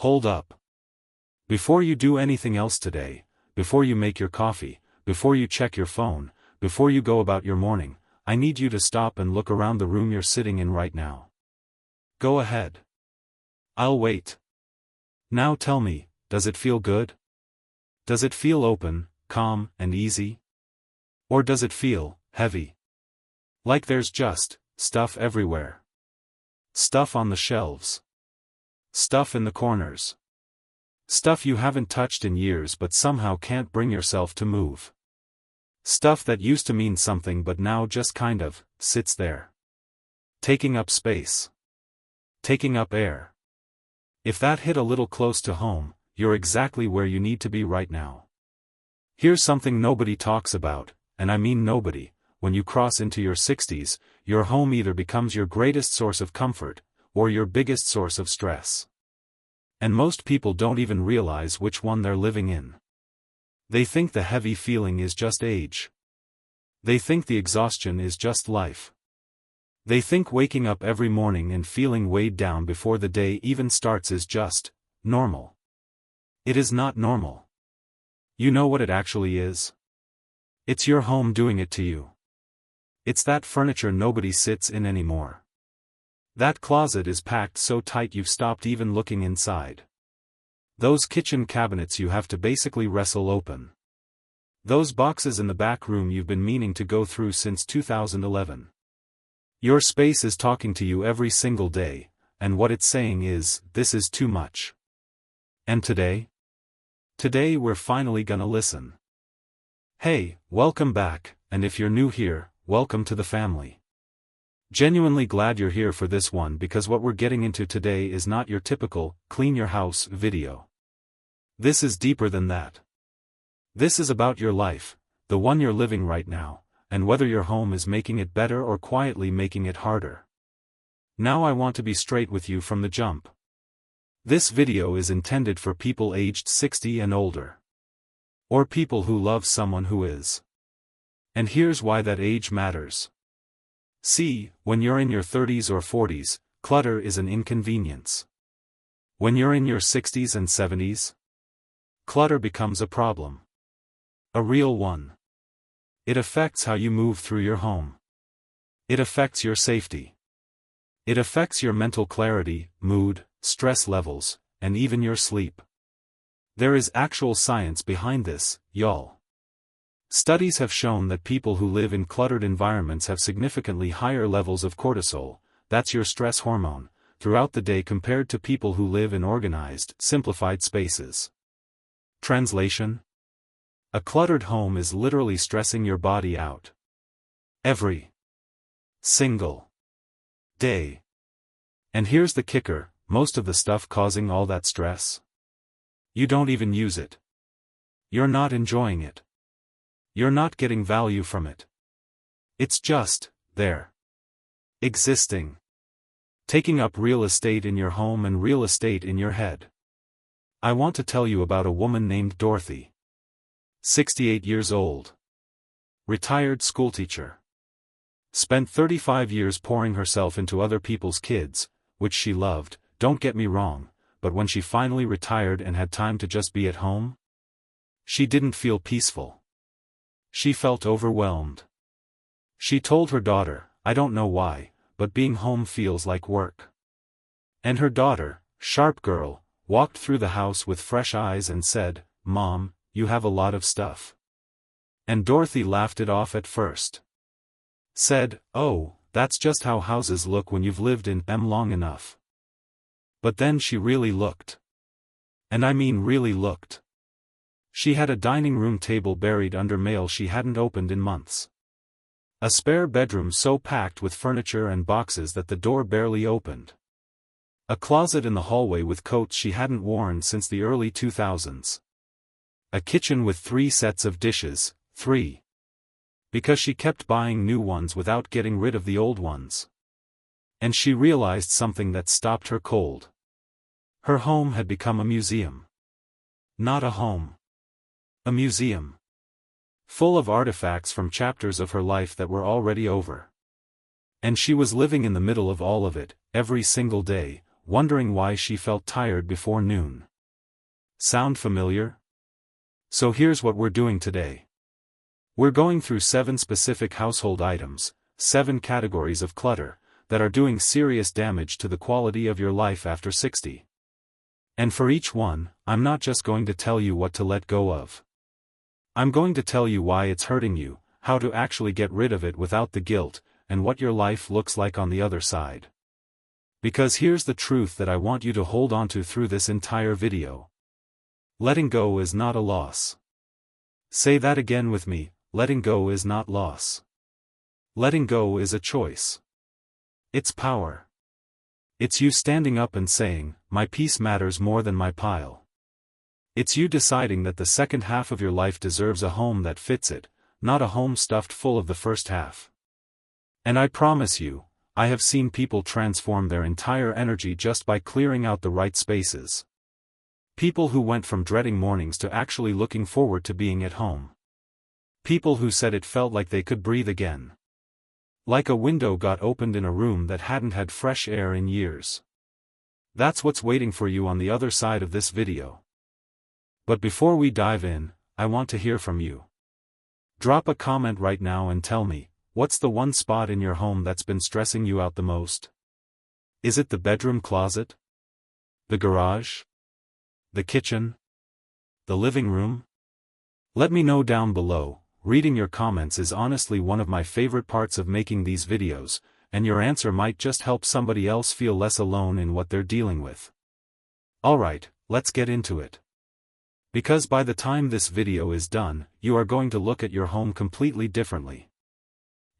Hold up. Before you do anything else today, before you make your coffee, before you check your phone, before you go about your morning, I need you to stop and look around the room you're sitting in right now. Go ahead. I'll wait. Now tell me, does it feel good? Does it feel open, calm, and easy? Or does it feel heavy? Like there's just stuff everywhere. Stuff on the shelves. Stuff in the corners. Stuff you haven't touched in years but somehow can't bring yourself to move. Stuff that used to mean something but now just kind of sits there. Taking up space. Taking up air. If that hit a little close to home, you're exactly where you need to be right now. Here's something nobody talks about, and I mean nobody. When you cross into your 60s, your home either becomes your greatest source of comfort, or your biggest source of stress. And most people don't even realize which one they're living in. They think the heavy feeling is just age. They think the exhaustion is just life. They think waking up every morning and feeling weighed down before the day even starts is just normal. It is not normal. You know what it actually is? It's your home doing it to you. It's that furniture nobody sits in anymore. That closet is packed so tight you've stopped even looking inside. Those kitchen cabinets you have to basically wrestle open. Those boxes in the back room you've been meaning to go through since 2011. Your space is talking to you every single day, and what it's saying is, this is too much. And today? Today we're finally gonna listen. Hey, welcome back, and if you're new here, welcome to the family. Genuinely glad you're here for this one because what we're getting into today is not your typical, clean your house video. This is deeper than that. This is about your life, the one you're living right now, and whether your home is making it better or quietly making it harder. Now I want to be straight with you from the jump. This video is intended for people aged 60 and older. Or people who love someone who is. And here's why that age matters. See, when you're in your 30s or 40s, clutter is an inconvenience. When you're in your 60s and 70s, clutter becomes a problem. A real one. It affects how you move through your home. It affects your safety. It affects your mental clarity, mood, stress levels, and even your sleep. There is actual science behind this, y'all. Studies have shown that people who live in cluttered environments have significantly higher levels of cortisol, that's your stress hormone, throughout the day compared to people who live in organized, simplified spaces. Translation? A cluttered home is literally stressing your body out. Every single day. And here's the kicker, most of the stuff causing all that stress, you don't even use it. You're not enjoying it. You're not getting value from it. It's just there. Existing. Taking up real estate in your home and real estate in your head. I want to tell you about a woman named Dorothy. 68 years old. Retired schoolteacher. Spent 35 years pouring herself into other people's kids, which she loved, don't get me wrong, but when she finally retired and had time to just be at home, she didn't feel peaceful. She felt overwhelmed. She told her daughter, I don't know why, but being home feels like work. And her daughter, sharp girl, walked through the house with fresh eyes and said, Mom, you have a lot of stuff. And Dorothy laughed it off at first. Said, oh, that's just how houses look when you've lived in them long enough. But then she really looked. And I mean really looked. She had a dining room table buried under mail she hadn't opened in months. A spare bedroom so packed with furniture and boxes that the door barely opened. A closet in the hallway with coats she hadn't worn since the early 2000s. A kitchen with 3 sets of dishes, 3. Because she kept buying new ones without getting rid of the old ones. And she realized something that stopped her cold. Her home had become a museum. Not a home. A museum. Full of artifacts from chapters of her life that were already over. And she was living in the middle of all of it, every single day, wondering why she felt tired before noon. Sound familiar? So here's what we're doing today. We're going through 7 specific household items, 7 categories of clutter, that are doing serious damage to the quality of your life after 60. And for each one, I'm not just going to tell you what to let go of. I'm going to tell you why it's hurting you, how to actually get rid of it without the guilt, and what your life looks like on the other side. Because here's the truth that I want you to hold on to through this entire video. Letting go is not a loss. Say that again with me, letting go is not loss. Letting go is a choice. It's power. It's you standing up and saying, my peace matters more than my pile. It's you deciding that the second half of your life deserves a home that fits it, not a home stuffed full of the first half. And I promise you, I have seen people transform their entire energy just by clearing out the right spaces. People who went from dreading mornings to actually looking forward to being at home. People who said it felt like they could breathe again. Like a window got opened in a room that hadn't had fresh air in years. That's what's waiting for you on the other side of this video. But before we dive in, I want to hear from you. Drop a comment right now and tell me, what's the one spot in your home that's been stressing you out the most? Is it the bedroom closet? The garage? The kitchen? The living room? Let me know down below. Reading your comments is honestly one of my favorite parts of making these videos, and your answer might just help somebody else feel less alone in what they're dealing with. Alright, let's get into it. Because by the time this video is done, you are going to look at your home completely differently.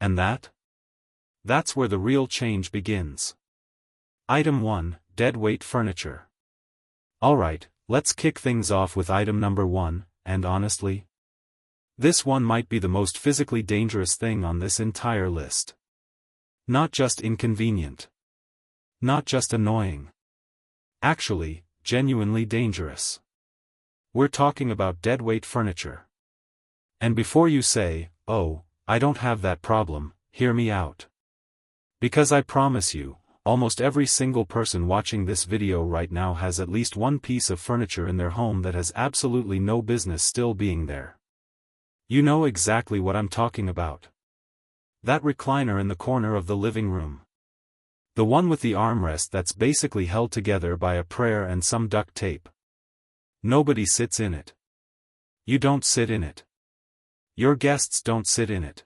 And that's where the real change begins. Item 1, Deadweight Furniture. Alright, let's kick things off with item number 1, and honestly, this one might be the most physically dangerous thing on this entire list. Not just inconvenient. Not just annoying. Actually, genuinely dangerous. We're talking about deadweight furniture. And before you say, oh, I don't have that problem, hear me out. Because I promise you, almost every single person watching this video right now has at least one piece of furniture in their home that has absolutely no business still being there. You know exactly what I'm talking about. That recliner in the corner of the living room. The one with the armrest that's basically held together by a prayer and some duct tape. Nobody sits in it. You don't sit in it. Your guests don't sit in it.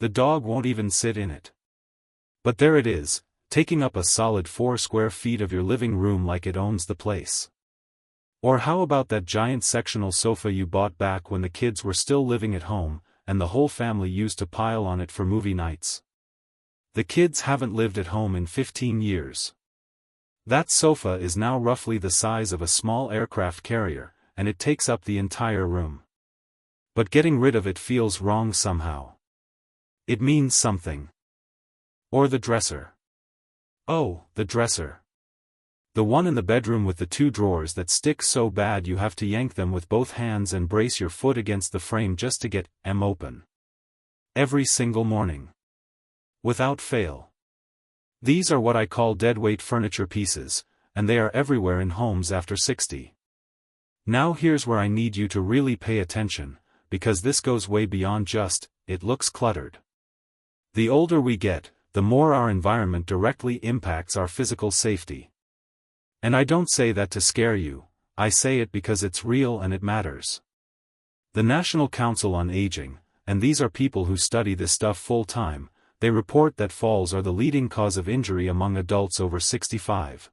The dog won't even sit in it. But there it is, taking up a solid 4 square feet of your living room like it owns the place. Or how about that giant sectional sofa you bought back when the kids were still living at home, and the whole family used to pile on it for movie nights? The kids haven't lived at home in 15 years. That sofa is now roughly the size of a small aircraft carrier, and it takes up the entire room. But getting rid of it feels wrong somehow. It means something. Or the dresser. Oh, the dresser. The one in the bedroom with the 2 drawers that stick so bad you have to yank them with both hands and brace your foot against the frame just to get them open. Every single morning. Without fail. These are what I call deadweight furniture pieces, and they are everywhere in homes after 60. Now here's where I need you to really pay attention, because this goes way beyond just, it looks cluttered. The older we get, the more our environment directly impacts our physical safety. And I don't say that to scare you, I say it because it's real and it matters. The National Council on Aging, and these are people who study this stuff full-time, they report that falls are the leading cause of injury among adults over 65.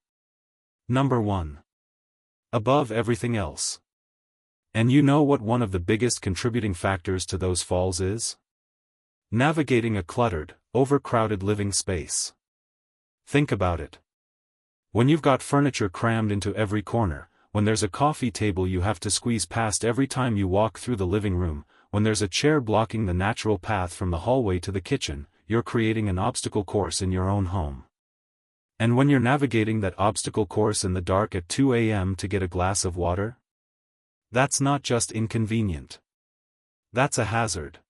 Number 1. Above everything else. And you know what one of the biggest contributing factors to those falls is? Navigating a cluttered, overcrowded living space. Think about it. When you've got furniture crammed into every corner, when there's a coffee table you have to squeeze past every time you walk through the living room, when there's a chair blocking the natural path from the hallway to the kitchen, you're creating an obstacle course in your own home. And when you're navigating that obstacle course in the dark at 2 a.m. to get a glass of water? That's not just inconvenient. That's a hazard.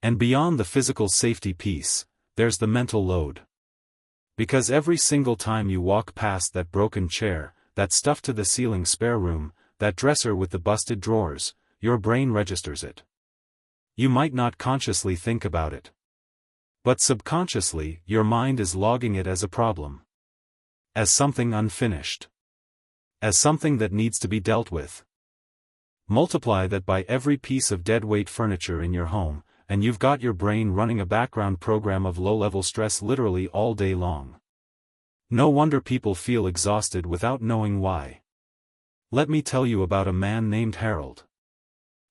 And beyond the physical safety piece, there's the mental load. Because every single time you walk past that broken chair, that stuffed-to-the-ceiling spare room, that dresser with the busted drawers, your brain registers it. You might not consciously think about it. But subconsciously, your mind is logging it as a problem. As something unfinished. As something that needs to be dealt with. Multiply that by every piece of deadweight furniture in your home, and you've got your brain running a background program of low-level stress literally all day long. No wonder people feel exhausted without knowing why. Let me tell you about a man named Harold.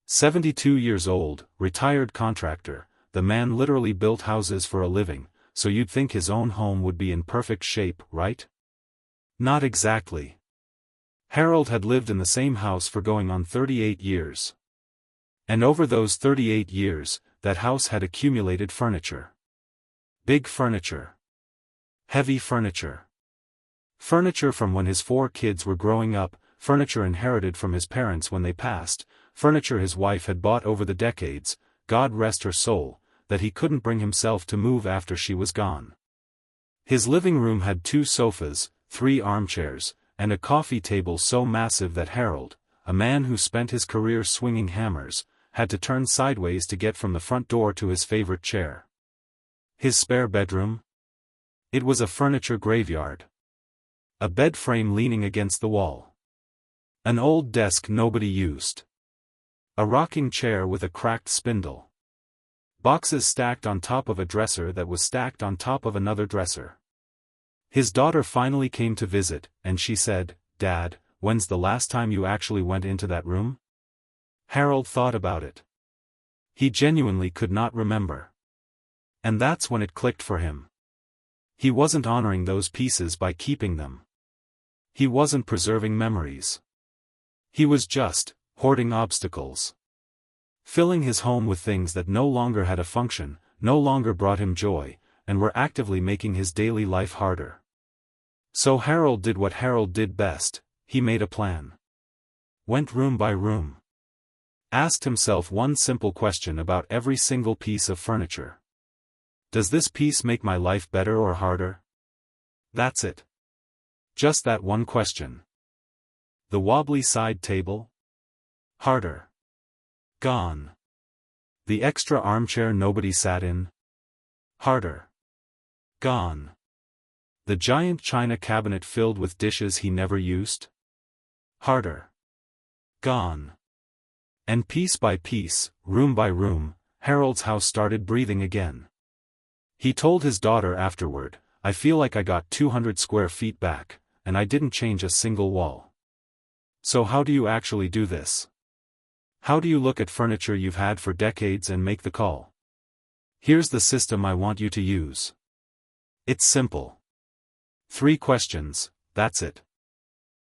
72 years old, retired contractor, the man literally built houses for a living, so you'd think his own home would be in perfect shape, right? Not exactly. Harold had lived in the same house for going on 38 years. And over those 38 years, that house had accumulated furniture. Big furniture. Heavy furniture. Furniture from when his 4 kids were growing up, furniture inherited from his parents when they passed, furniture his wife had bought over the decades, God rest her soul, that he couldn't bring himself to move after she was gone. His living room had 2 sofas, 3 armchairs, and a coffee table so massive that Harold, a man who spent his career swinging hammers, had to turn sideways to get from the front door to his favorite chair. His spare bedroom? It was a furniture graveyard. A bed frame leaning against the wall. An old desk nobody used. A rocking chair with a cracked spindle. Boxes stacked on top of a dresser that was stacked on top of another dresser. His daughter finally came to visit, and she said, "Dad, when's the last time you actually went into that room?" Harold thought about it. He genuinely could not remember. And that's when it clicked for him. He wasn't honoring those pieces by keeping them. He wasn't preserving memories. He was just hoarding obstacles. Filling his home with things that no longer had a function, no longer brought him joy, and were actively making his daily life harder. So Harold did what Harold did best, he made a plan. Went room by room. Asked himself one simple question about every single piece of furniture. Does this piece make my life better or harder? That's it. Just that one question. The wobbly side table? Harder. Gone. The extra armchair nobody sat in? Harder. Gone. The giant china cabinet filled with dishes he never used? Harder. Gone. And piece by piece, room by room, Harold's house started breathing again. He told his daughter afterward, "I feel like I got 200 square feet back, and I didn't change a single wall." So how do you actually do this? How do you look at furniture you've had for decades and make the call? Here's the system I want you to use. It's simple. 3 questions, that's it.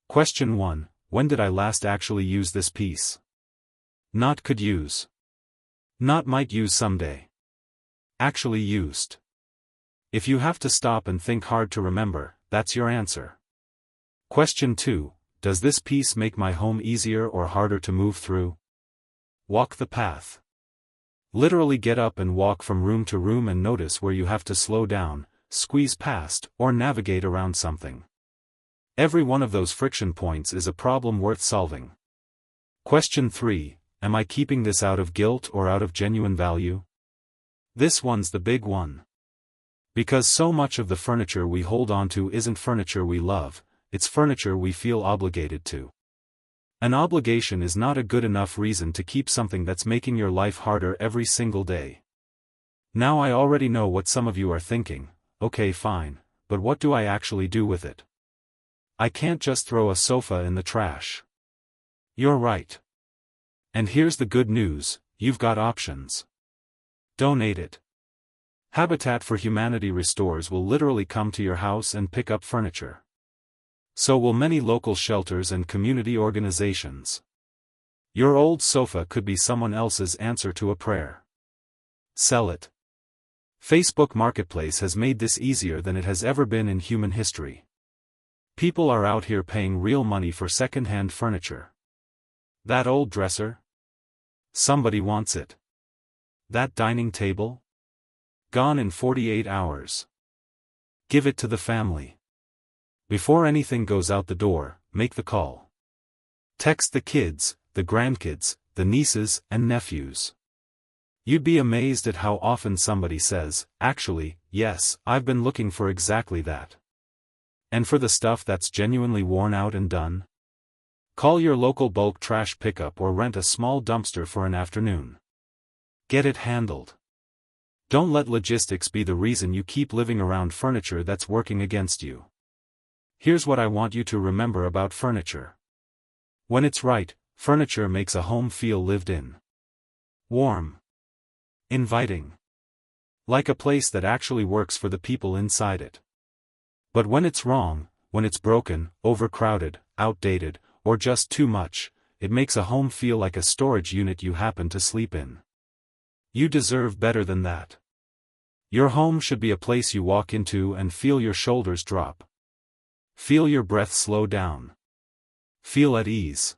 Question 1, when did I last actually use this piece? Not could use. Not might use someday. Actually used. If you have to stop and think hard to remember, that's your answer. Question 2, does this piece make my home easier or harder to move through? Walk the path. Literally get up and walk from room to room and notice where you have to slow down, squeeze past, or navigate around something. Every one of those friction points is a problem worth solving. Question 3, am I keeping this out of guilt or out of genuine value? This one's the big one. Because so much of the furniture we hold on to isn't furniture we love, it's furniture we feel obligated to. An obligation is not a good enough reason to keep something that's making your life harder every single day. Now I already know what some of you are thinking, okay fine, but what do I actually do with it? I can't just throw a sofa in the trash. You're right. And here's the good news, you've got options. Donate it. Habitat for Humanity restores will literally come to your house and pick up furniture. So will many local shelters and community organizations. Your old sofa could be someone else's answer to a prayer. Sell it. Facebook Marketplace has made this easier than it has ever been in human history. People are out here paying real money for second-hand furniture. That old dresser? Somebody wants it. That dining table? Gone in 48 hours. Give it to the family. Before anything goes out the door, make the call. Text the kids, the grandkids, the nieces and nephews. You'd be amazed at how often somebody says, "Actually, yes, I've been looking for exactly that." And for the stuff that's genuinely worn out and done? Call your local bulk trash pickup or rent a small dumpster for an afternoon. Get it handled. Don't let logistics be the reason you keep living around furniture that's working against you. Here's what I want you to remember about furniture. When it's right, furniture makes a home feel lived in. Warm. Inviting. Like a place that actually works for the people inside it. But when it's wrong, when it's broken, overcrowded, outdated, or just too much, it makes a home feel like a storage unit you happen to sleep in. You deserve better than that. Your home should be a place you walk into and feel your shoulders drop. Feel your breath slow down. Feel at ease.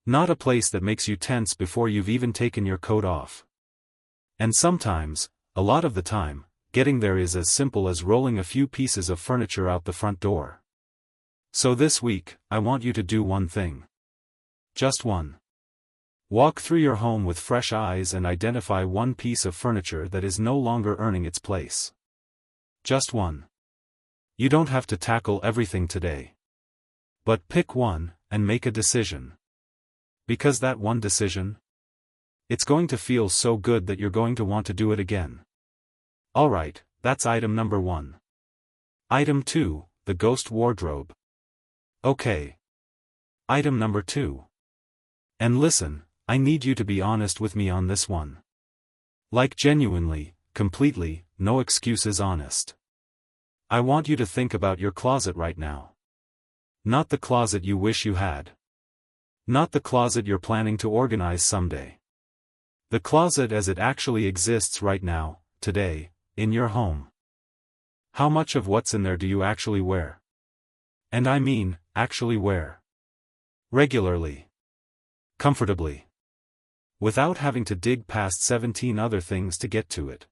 Not a place that makes you tense before you've even taken your coat off. And sometimes, a lot of the time, getting there is as simple as rolling a few pieces of furniture out the front door. So this week, I want you to do one thing. Just one. Walk through your home with fresh eyes and identify one piece of furniture that is no longer earning its place. Just one. You don't have to tackle everything today. But pick one, and make a decision. Because that one decision? It's going to feel so good that you're going to want to do it again. Alright, that's item number 1. Item 2, the ghost wardrobe. Okay. Item number 2. And listen, I need you to be honest with me on this one. Like genuinely, completely, no excuses honest. I want you to think about your closet right now. Not the closet you wish you had. Not the closet you're planning to organize someday. The closet as it actually exists right now, today, in your home. How much of what's in there do you actually wear? And I mean, actually wear. Regularly. Comfortably. Without having to dig past 17 other things to get to it.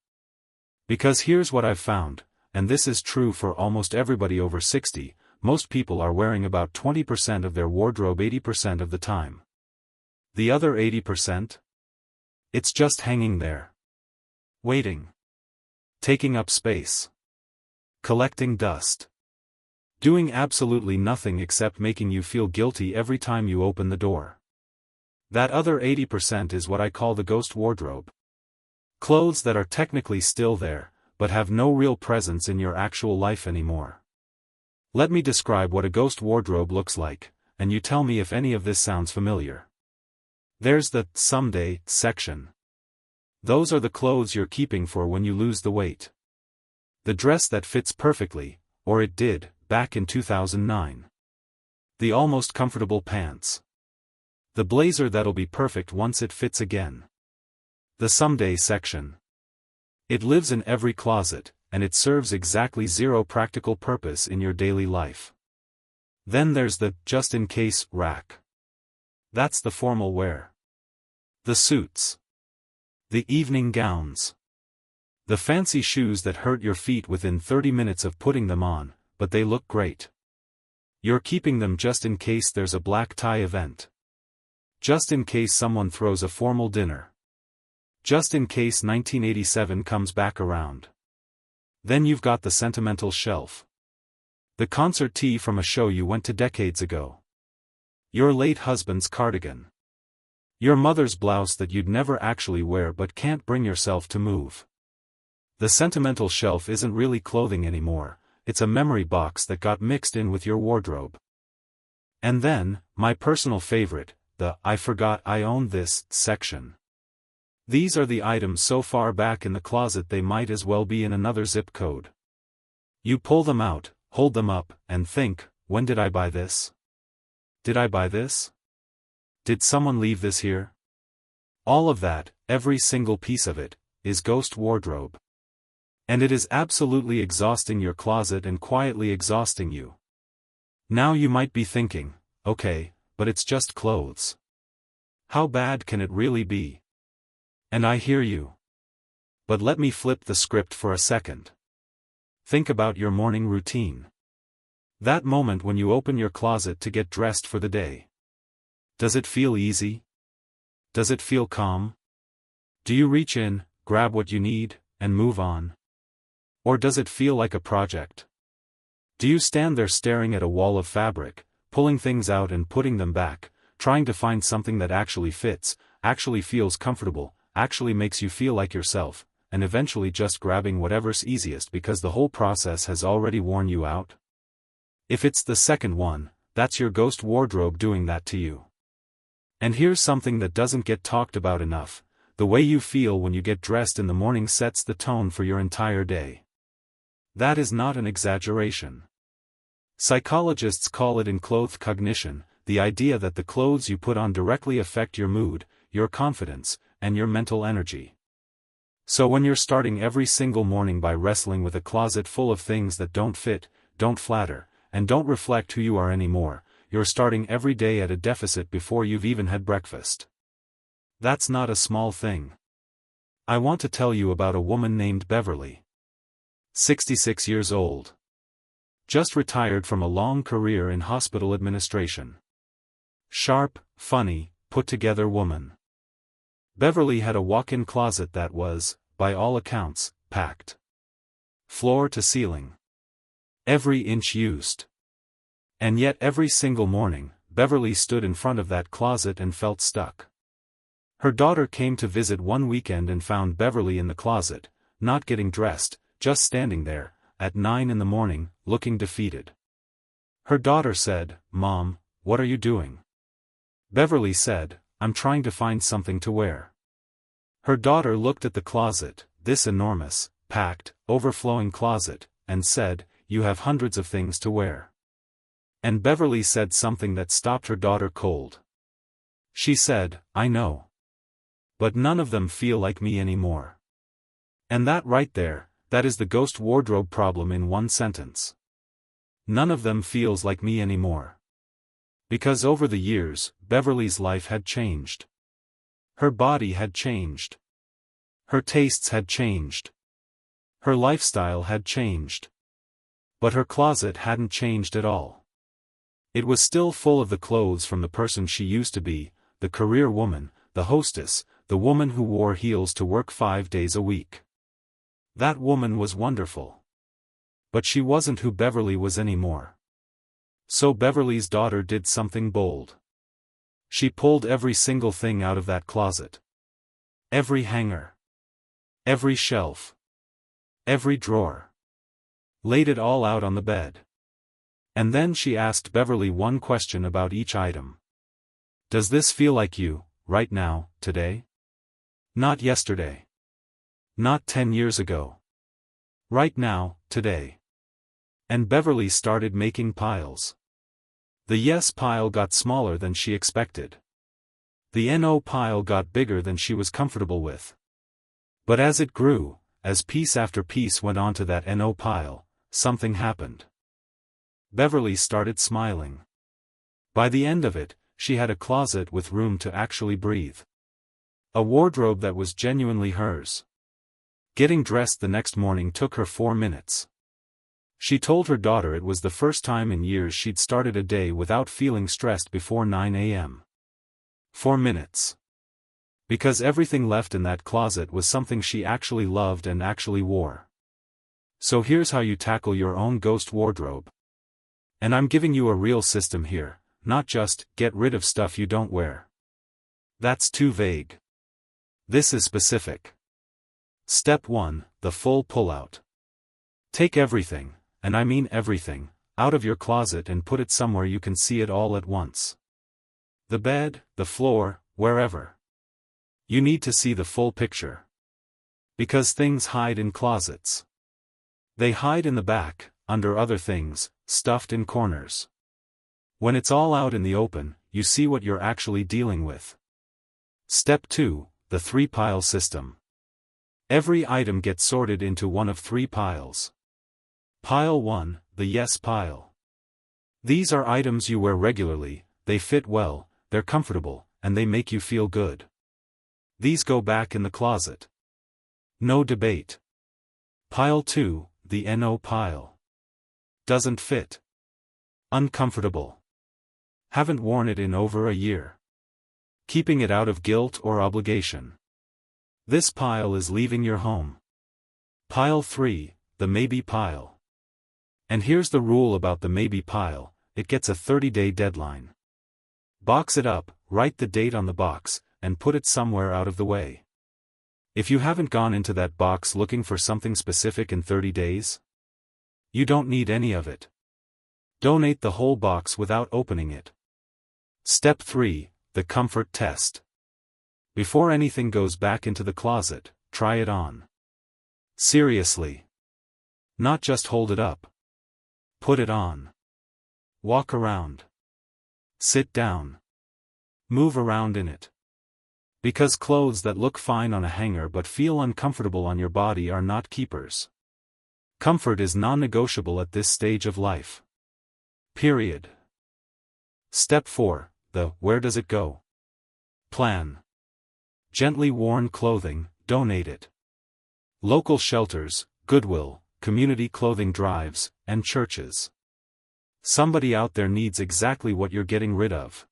Because here's what I've found, and this is true for almost everybody over 60, most people are wearing about 20% of their wardrobe 80% of the time. The other 80%? It's just hanging there. Waiting. Taking up space. Collecting dust. Doing absolutely nothing except making you feel guilty every time you open the door. That other 80% is what I call the ghost wardrobe. Clothes that are technically still there, but have no real presence in your actual life anymore. Let me describe what a ghost wardrobe looks like, and you tell me if any of this sounds familiar. There's the someday section. Those are the clothes you're keeping for when you lose the weight. The dress that fits perfectly, or it did, back in 2009. The almost comfortable pants. The blazer that'll be perfect once it fits again. The someday section. It lives in every closet, and it serves exactly zero practical purpose in your daily life. Then there's the just-in-case rack. That's the formal wear. The suits. The evening gowns. The fancy shoes that hurt your feet within 30 minutes of putting them on, but they look great. You're keeping them just in case there's a black tie event. Just in case someone throws a formal dinner. Just in case 1987 comes back around. Then you've got the sentimental shelf. The concert tee from a show you went to decades ago. Your late husband's cardigan. Your mother's blouse that you'd never actually wear but can't bring yourself to move. The sentimental shelf isn't really clothing anymore, it's a memory box that got mixed in with your wardrobe. And then, my personal favorite, the I forgot I owned this section. These are the items so far back in the closet they might as well be in another zip code. You pull them out, hold them up, and think, when did I buy this? Did I buy this? Did someone leave this here? All of that, every single piece of it, is ghost wardrobe. And it is absolutely exhausting your closet and quietly exhausting you. Now you might be thinking, okay, but it's just clothes. How bad can it really be? And I hear you. But let me flip the script for a second. Think about your morning routine. That moment when you open your closet to get dressed for the day. Does it feel easy? Does it feel calm? Do you reach in, grab what you need, and move on? Or does it feel like a project? Do you stand there staring at a wall of fabric, pulling things out and putting them back, trying to find something that actually fits, actually feels comfortable, actually makes you feel like yourself, and eventually just grabbing whatever's easiest because the whole process has already worn you out? If it's the second one, that's your ghost wardrobe doing that to you. And here's something that doesn't get talked about enough: the way you feel when you get dressed in the morning sets the tone for your entire day. That is not an exaggeration. Psychologists call it enclothed cognition, the idea that the clothes you put on directly affect your mood, your confidence, and your mental energy. So when you're starting every single morning by wrestling with a closet full of things that don't fit, don't flatter, and don't reflect who you are anymore, you're starting every day at a deficit before you've even had breakfast. That's not a small thing. I want to tell you about a woman named Beverly. 66 years old. Just retired from a long career in hospital administration. Sharp, funny, put-together woman. Beverly had a walk-in closet that was, by all accounts, packed. Floor to ceiling. Every inch used. And yet every single morning, Beverly stood in front of that closet and felt stuck. Her daughter came to visit one weekend and found Beverly in the closet, not getting dressed, just standing there, at 9 in the morning, looking defeated. Her daughter said, "Mom, what are you doing?" Beverly said, "I'm trying to find something to wear." Her daughter looked at the closet, this enormous, packed, overflowing closet, and said, "You have hundreds of things to wear." And Beverly said something that stopped her daughter cold. She said, "I know. But none of them feel like me anymore." And that right there, that is the ghost wardrobe problem in one sentence. None of them feels like me anymore. Because over the years, Beverly's life had changed. Her body had changed. Her tastes had changed. Her lifestyle had changed. But her closet hadn't changed at all. It was still full of the clothes from the person she used to be, the career woman, the hostess, the woman who wore heels to work 5 days a week. That woman was wonderful. But she wasn't who Beverly was anymore. So Beverly's daughter did something bold. She pulled every single thing out of that closet. Every hanger. Every shelf. Every drawer. Laid it all out on the bed. And then she asked Beverly one question about each item. Does this feel like you, right now, today? Not yesterday. Not 10 years ago. Right now, today. And Beverly started making piles. The yes pile got smaller than she expected. The no pile got bigger than she was comfortable with. But as it grew, as piece after piece went onto that no pile, something happened. Beverly started smiling. By the end of it, she had a closet with room to actually breathe. A wardrobe that was genuinely hers. Getting dressed the next morning took her 4 minutes. She told her daughter it was the first time in years she'd started a day without feeling stressed before 9 a.m. 4 minutes. Because everything left in that closet was something she actually loved and actually wore. So here's how you tackle your own ghost wardrobe. And I'm giving you a real system here, not just, get rid of stuff you don't wear. That's too vague. This is specific. Step 1, the full pullout. Take everything, and I mean everything, out of your closet and put it somewhere you can see it all at once. The bed, the floor, wherever. You need to see the full picture. Because things hide in closets. They hide in the back, under other things, stuffed in corners. When it's all out in the open, you see what you're actually dealing with. Step 2, the 3-pile system. Every item gets sorted into one of 3 piles. Pile 1, the yes pile. These are items you wear regularly, they fit well, they're comfortable, and they make you feel good. These go back in the closet. No debate. Pile 2, the NO pile. Doesn't fit. Uncomfortable. Haven't worn it in over a year. Keeping it out of guilt or obligation. This pile is leaving your home. Pile 3, the maybe pile. And here's the rule about the maybe pile, it gets a 30-day deadline. Box it up, write the date on the box, and put it somewhere out of the way. If you haven't gone into that box looking for something specific in 30 days, you don't need any of it. Donate the whole box without opening it. Step 3, the comfort test. Before anything goes back into the closet, try it on. Seriously. Not just hold it up. Put it on. Walk around. Sit down. Move around in it. Because clothes that look fine on a hanger but feel uncomfortable on your body are not keepers. Comfort is non-negotiable at this stage of life. Period. Step 4, the where does it go? Plan. Gently worn clothing, donate it. Local shelters, Goodwill, community clothing drives, and churches. Somebody out there needs exactly what you're getting rid of.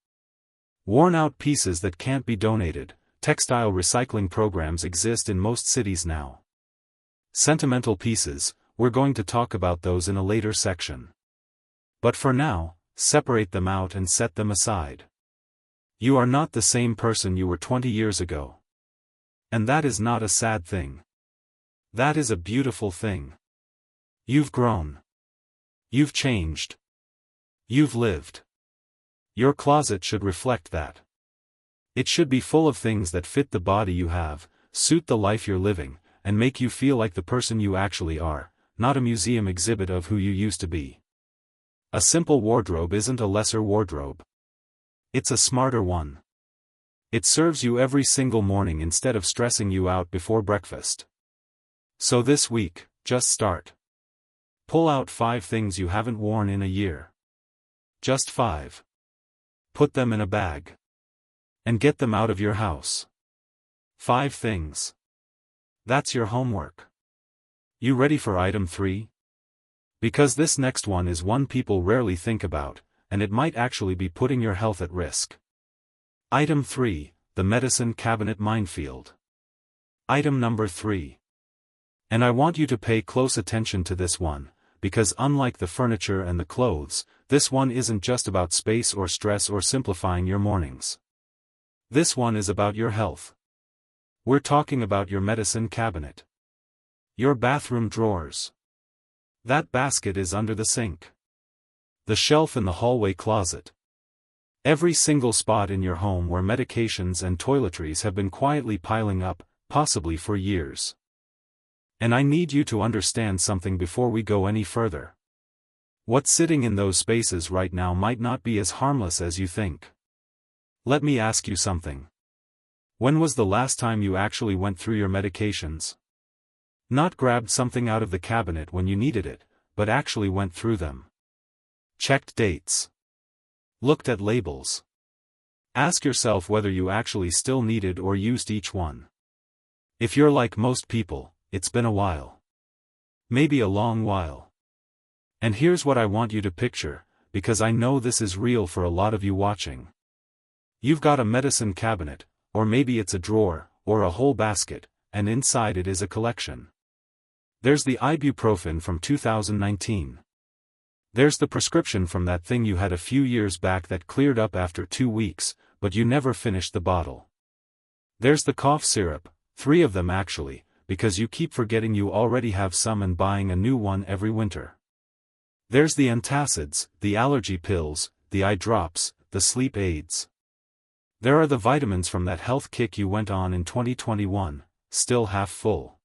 Worn-out pieces that can't be donated, textile recycling programs exist in most cities now. Sentimental pieces, we're going to talk about those in a later section. But for now, separate them out and set them aside. You are not the same person you were 20 years ago. And that is not a sad thing. That is a beautiful thing. You've grown. You've changed. You've lived. Your closet should reflect that. It should be full of things that fit the body you have, suit the life you're living, and make you feel like the person you actually are, not a museum exhibit of who you used to be. A simple wardrobe isn't a lesser wardrobe. It's a smarter one. It serves you every single morning instead of stressing you out before breakfast. So this week, just start. Pull out 5 things you haven't worn in a year. Just 5. Put them in a bag. And get them out of your house. 5 things. That's your homework. You ready for item 3? Because this next one is one people rarely think about, and it might actually be putting your health at risk. Item 3, the medicine cabinet minefield. Item number 3. And I want you to pay close attention to this one, because unlike the furniture and the clothes, this one isn't just about space or stress or simplifying your mornings. This one is about your health. We're talking about your medicine cabinet. Your bathroom drawers. That basket is under the sink. The shelf in the hallway closet. Every single spot in your home where medications and toiletries have been quietly piling up, possibly for years. And I need you to understand something before we go any further. What's sitting in those spaces right now might not be as harmless as you think. Let me ask you something. When was the last time you actually went through your medications? Not grabbed something out of the cabinet when you needed it, but actually went through them. Checked dates. Looked at labels. Ask yourself whether you actually still needed or used each one. If you're like most people, it's been a while. Maybe a long while. And here's what I want you to picture, because I know this is real for a lot of you watching. You've got a medicine cabinet, or maybe it's a drawer, or a whole basket, and inside it is a collection. There's the ibuprofen from 2019. There's the prescription from that thing you had a few years back that cleared up after 2 weeks, but you never finished the bottle. There's the cough syrup, 3 of them actually, because you keep forgetting you already have some and buying a new one every winter. There's the antacids, the allergy pills, the eye drops, the sleep aids. There are the vitamins from that health kick you went on in 2021, still half full.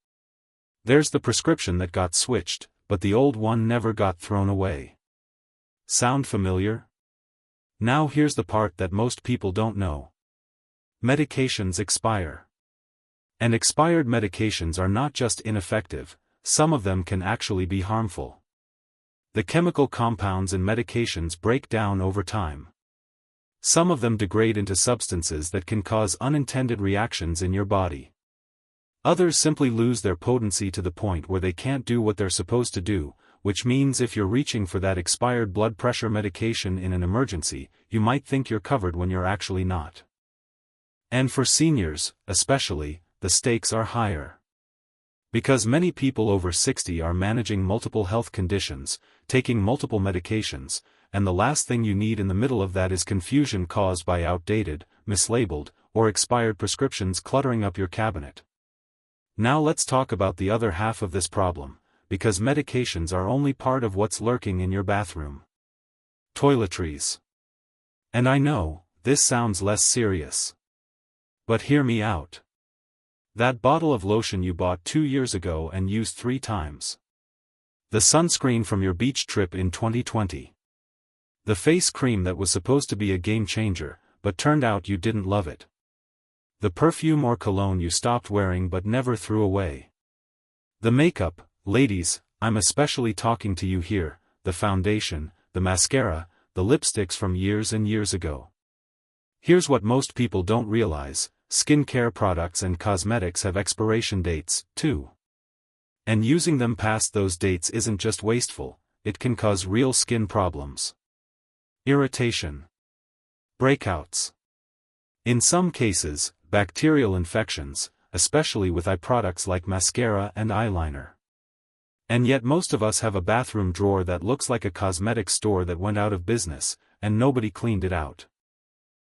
There's the prescription that got switched, but the old one never got thrown away. Sound familiar? Now here's the part that most people don't know. Medications expire. And expired medications are not just ineffective, some of them can actually be harmful. The chemical compounds in medications break down over time. Some of them degrade into substances that can cause unintended reactions in your body. Others simply lose their potency to the point where they can't do what they're supposed to do, which means if you're reaching for that expired blood pressure medication in an emergency, you might think you're covered when you're actually not. And for seniors, especially, the stakes are higher. Because many people over 60 are managing multiple health conditions, taking multiple medications, and the last thing you need in the middle of that is confusion caused by outdated, mislabeled, or expired prescriptions cluttering up your cabinet. Now let's talk about the other half of this problem, because medications are only part of what's lurking in your bathroom. Toiletries. And I know, this sounds less serious. But hear me out. That bottle of lotion you bought 2 years ago and used 3 times. The sunscreen from your beach trip in 2020. The face cream that was supposed to be a game changer, but turned out you didn't love it. The perfume or cologne you stopped wearing but never threw away. The makeup, ladies, I'm especially talking to you here, the foundation, the mascara, the lipsticks from years and years ago. Here's what most people don't realize. Skincare products and cosmetics have expiration dates, too. And using them past those dates isn't just wasteful, it can cause real skin problems. Irritation. Breakouts. In some cases, bacterial infections, especially with eye products like mascara and eyeliner. And yet most of us have a bathroom drawer that looks like a cosmetic store that went out of business, and nobody cleaned it out.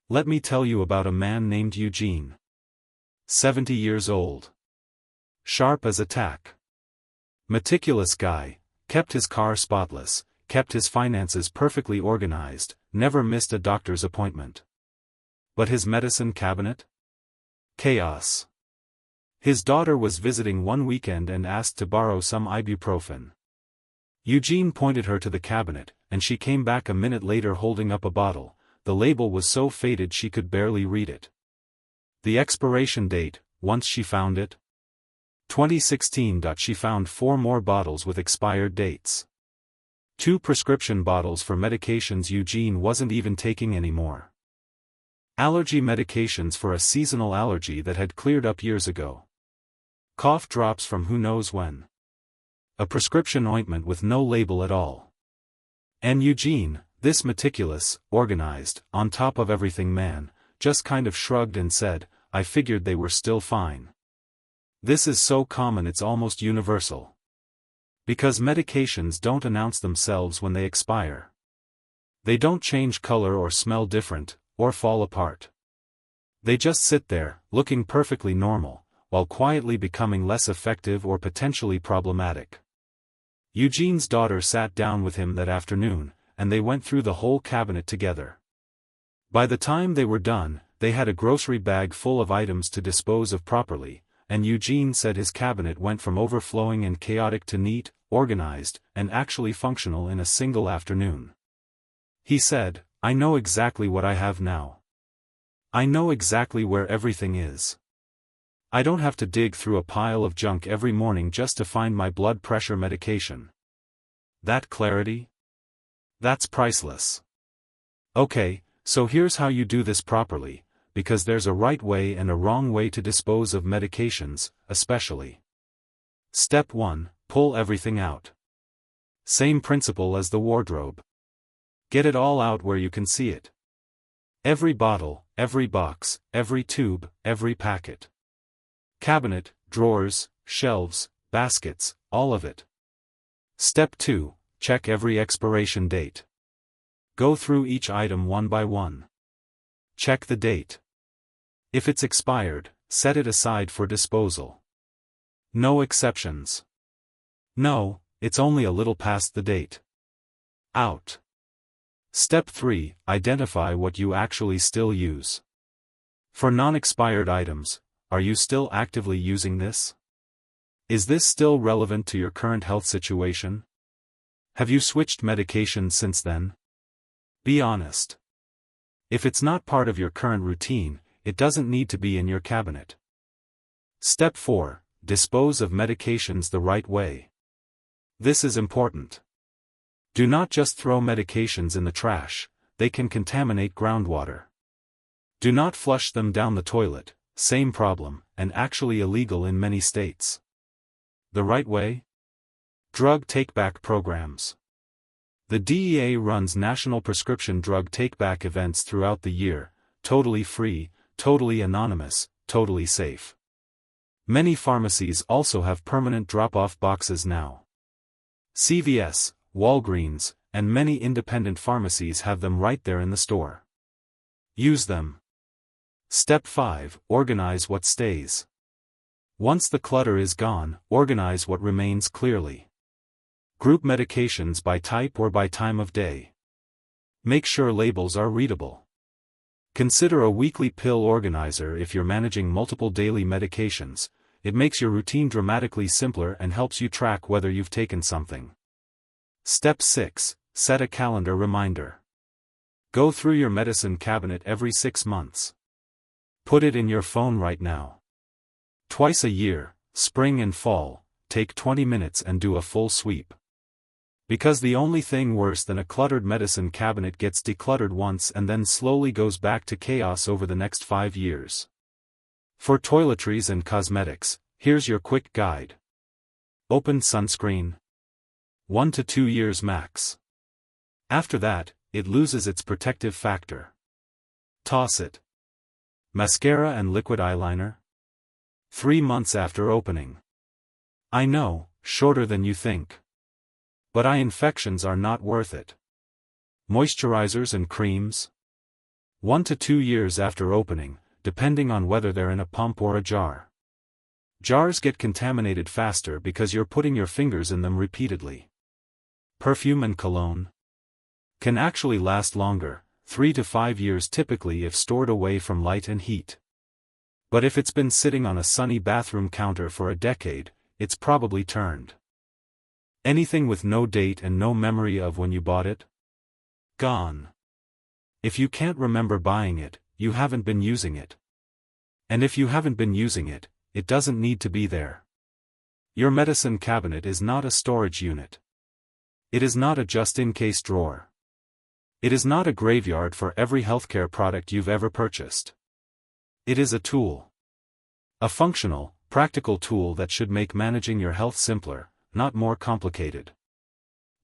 Let me tell you about a man named Eugene. 70 years old. Sharp as a tack. Meticulous guy, kept his car spotless, kept his finances perfectly organized, never missed a doctor's appointment. But his medicine cabinet? Chaos. His daughter was visiting one weekend and asked to borrow some ibuprofen. Eugene pointed her to the cabinet, and she came back a minute later holding up a bottle. The label was so faded she could barely read it. The expiration date, once she found it? 2016. She found 4 more bottles with expired dates. 2 prescription bottles for medications Eugene wasn't even taking anymore. Allergy medications for a seasonal allergy that had cleared up years ago. Cough drops from who knows when. A prescription ointment with no label at all. And Eugene, this meticulous, organized, on top of everything man, just kind of shrugged and said, I figured they were still fine. This is so common it's almost universal. Because medications don't announce themselves when they expire. They don't change color or smell different, or fall apart. They just sit there, looking perfectly normal, while quietly becoming less effective or potentially problematic. Eugene's daughter sat down with him that afternoon, and they went through the whole cabinet together. By the time they were done, they had a grocery bag full of items to dispose of properly, and Eugene said his cabinet went from overflowing and chaotic to neat, organized, and actually functional in a single afternoon. He said, I know exactly what I have now. I know exactly where everything is. I don't have to dig through a pile of junk every morning just to find my blood pressure medication. That clarity? That's priceless. Okay, so here's how you do this properly, because there's a right way and a wrong way to dispose of medications, especially. Step 1, pull everything out. Same principle as the wardrobe. Get it all out where you can see it. Every bottle, every box, every tube, every packet. Cabinet, drawers, shelves, baskets, all of it. Step 2, check every expiration date. Go through each item one by one. Check the date. If it's expired, set it aside for disposal. No exceptions. No, it's only a little past the date. Out. Step 3, identify what you actually still use. For non-expired items, are you still actively using this? Is this still relevant to your current health situation? Have you switched medications since then? Be honest. If it's not part of your current routine, it doesn't need to be in your cabinet. Step 4, dispose of medications the right way. This is important. Do not just throw medications in the trash, they can contaminate groundwater. Do not flush them down the toilet, same problem, and actually illegal in many states. The right way? Drug take-back programs. The DEA runs national prescription drug take-back events throughout the year, totally free, totally anonymous, totally safe. Many pharmacies also have permanent drop-off boxes now. CVS, Walgreens, and many independent pharmacies have them right there in the store. Use them. Step 5. Organize what stays. Once the clutter is gone, organize what remains clearly. Group medications by type or by time of day. Make sure labels are readable. Consider a weekly pill organizer if you're managing multiple daily medications. It makes your routine dramatically simpler and helps you track whether you've taken something. Step 6. Set a calendar reminder. Go through your medicine cabinet every 6 months. Put it in your phone right now. Twice a year, spring and fall, take 20 minutes and do a full sweep. Because the only thing worse than a cluttered medicine cabinet gets decluttered once and then slowly goes back to chaos over the next 5 years. For toiletries and cosmetics, here's your quick guide. Open sunscreen. 1 to 2 years max. After that, it loses its protective factor. Toss it. Mascara and liquid eyeliner. 3 months after opening. I know, shorter than you think. But eye infections are not worth it. Moisturizers and creams. 1 to 2 years after opening, depending on whether they're in a pump or a jar. Jars get contaminated faster because you're putting your fingers in them repeatedly. Perfume and cologne can actually last longer, 3 to 5 years typically if stored away from light and heat. But if it's been sitting on a sunny bathroom counter for a decade, it's probably turned. Anything with no date and no memory of when you bought it? Gone. If you can't remember buying it, you haven't been using it. And if you haven't been using it, it doesn't need to be there. Your medicine cabinet is not a storage unit. It is not a just-in-case drawer. It is not a graveyard for every healthcare product you've ever purchased. It is a tool. A functional, practical tool that should make managing your health simpler, not more complicated.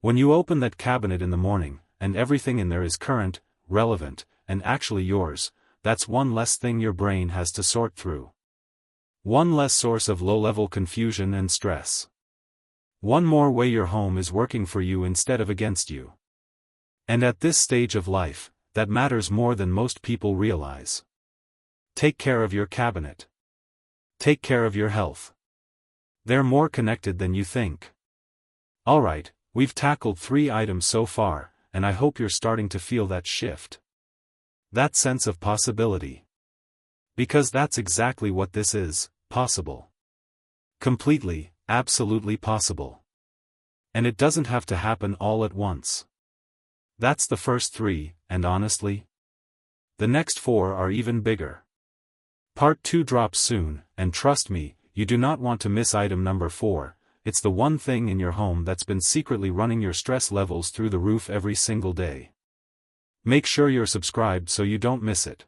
When you open that cabinet in the morning, and everything in there is current, relevant, and actually yours, that's one less thing your brain has to sort through. One less source of low-level confusion and stress. One more way your home is working for you instead of against you. And at this stage of life, that matters more than most people realize. Take care of your cabinet. Take care of your health. They're more connected than you think. Alright, we've tackled 3 items so far, and I hope you're starting to feel that shift. That sense of possibility. Because that's exactly what this is, possible. Completely, absolutely possible. And it doesn't have to happen all at once. That's the first 3, and honestly, the next 4 are even bigger. Part 2 drops soon, and trust me, you do not want to miss item number 4. It's the one thing in your home that's been secretly running your stress levels through the roof every single day. Make sure you're subscribed so you don't miss it.